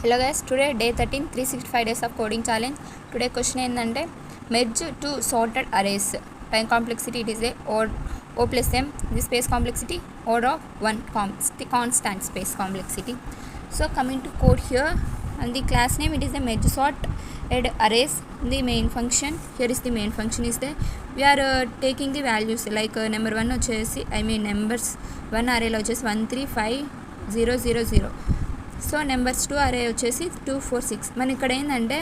Hello guys, today day 13, 365 days of coding challenge. Today question ఏంటంటే merge two sorted arrays. Time complexity it is a O plus M. The space complexity order of one constant space complexity. So coming to code here, and the class name it is a merge sorted arrays. The main function here is the main function is there. We are taking the values like number 1 వచ్చేసి numbers 1 array లో వచ్చేసి 1 3 5 0 0 0. So numbers 2 అరే వచ్చేసి 2 4 6. మన ఇక్కడ ఏంటంటే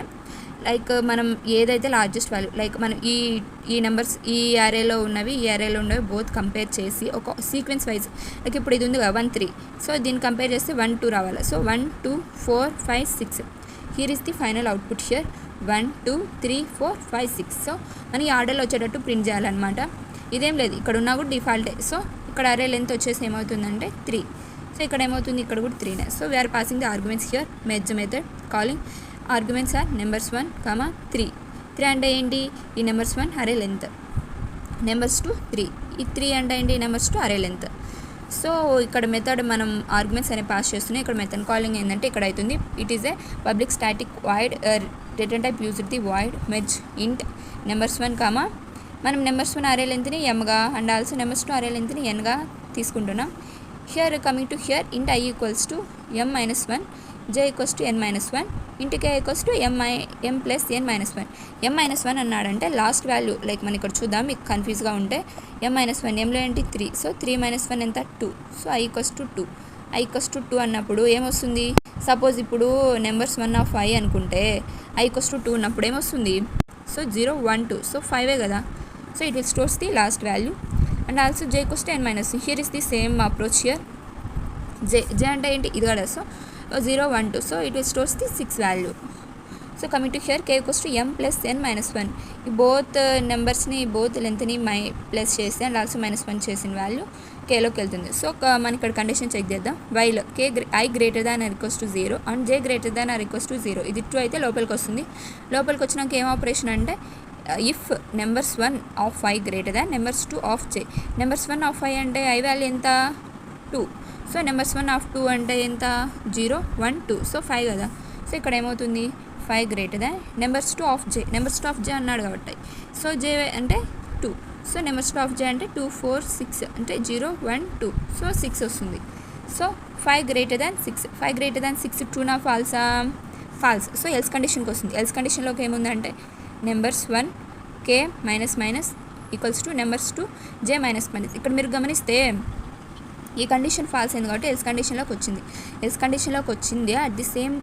like మనం ఏదైతే లార్జెస్ట్ వాల్యూ లైక్ మనం ఈ నెంబర్స్ ఈ అరేలో ఉన్నవి బోత్ కంపేర్ చేసి ఒక సీక్వెన్స్ వైజ్ లైక్ ఇప్పుడు ఇది ఉంది కదా 1 3. సో దీన్ని కంపేర్ చేస్తే 1 2 రావాలి. So 1 2 4 5 6. Here is the final output here 1 2 3 4 5 6. So మనం ఈ ఆర్డర్లో వచ్చేటట్టు ప్రింట్ చేయాలన్నమాట. ఇదేం లేదు, ఇక్కడ ఉన్నా కూడా డిఫాల్టే. సో ఇక్కడ అరే లెంత్ వచ్చేసి ఏమవుతుందంటే 3. సో ఇక్కడ ఏమవుతుంది, ఇక్కడ కూడా 3నే. So we are passing the arguments here merge method calling arguments are numbers 1 3. 3 అంటే ఏంటి, ఈ నెంబర్స్ 1 అరే లెంత్, నెంబర్స్ 2 3. ఈ 3 అంటే ఏంటి, నెంబర్స్ 2 అరే లెంత్. సో ఇక్కడ మెథడ్ మనం ఆర్గ్యుమెంట్స్ అనేవి పాస్ చేస్తున్నాయి. ఇక్కడ మెథడ్ కాలింగ్ ఏంటంటే ఇక్కడ అవుతుంది it is a public static void return type used the void merge ఇంట్ నెంబర్స్ 1 మనం నెంబర్స్ 1 అరే లెంత్ని ఎమ్గా అండ్ ఆల్సో నెంబర్స్ 2 అరే లెంత్ని ఎన్గా తీసుకుంటున్నాం. Here coming to here int I equals to m minus 1, j equals to n minus 1, int k equals to m plus n minus 1. m minus 1 అన్నాడంటే last value like మనం ఇక్కడ చూద్దాం, మీకు కన్ఫ్యూజ్గా ఉంటే m minus 1 mలో ఏంటి 3. So 3 minus 1 ఎంత 2. So I equals to 2. I equals to 2 అన్నప్పుడు ఏమొస్తుంది, సపోజ్ ఇప్పుడు నెంబర్స్ 1 of i అనుకుంటే I equals to 2 ఉన్నప్పుడు ఏమొస్తుంది, సో 0 1 2. సో 5 కదా. So it will stores the last value. And also j equals to n minus. Here is the same approach here. j అంటే ఏంటి, ఇది కూడా. So 0 1 2. So it will stores the 6 value. So coming to hear k equals to m plus n minus 1. ఈ both నెంబర్స్ని both లెంత్ని plus చేసి and also -1 చేసిన value కేలోకి వెళ్తుంది. So మనం ఇక్కడ కండిషన్ చెక్ చేద్దాం. While i greater than or equals to 0 and j greater than or equals to 0. ఇది true అయితే లోపలికి వస్తుంది. లోపలికి వచ్చినాక ఏం ఆపరేషన్ అంటే if numbers 1 of i greater than numbers 2 of j. Numbers 1 of i అంటే i వాల్యూ ఎంత 2. సో నెంబర్స్ 1 of 2 అంటే ఎంత 0 1 2. సో 5 కదా. సో ఇక్కడ ఏమవుతుంది 5 greater than numbers 2 of j. Numbers 2 of j అన్నాడు కాబట్టి సో j అంటే 2. సో నెంబర్స్ 2 of j అంటే 2 4 6 అంటే 0 1 2. సో 6 వస్తుంది. So 5 greater than 6. 5 greater than 6 ట్రూనా ఫాల్సా, ఫాల్స్. సో ఎల్స్ కండిషన్కి వస్తుంది. ఎల్స్ కండిషన్లోకి ఏముందంటే numbers 1 k minus minus equals to numbers 2 j minus minus. ఇక్కడ మీరు గమనిస్తే ఈ కండిషన్ ఫాల్స్ అయింది కాబట్టి ఎల్స్ కండిషన్లోకి వచ్చింది. ఎల్స్ కండిషన్లోకి వచ్చింది అట్ ది సేమ్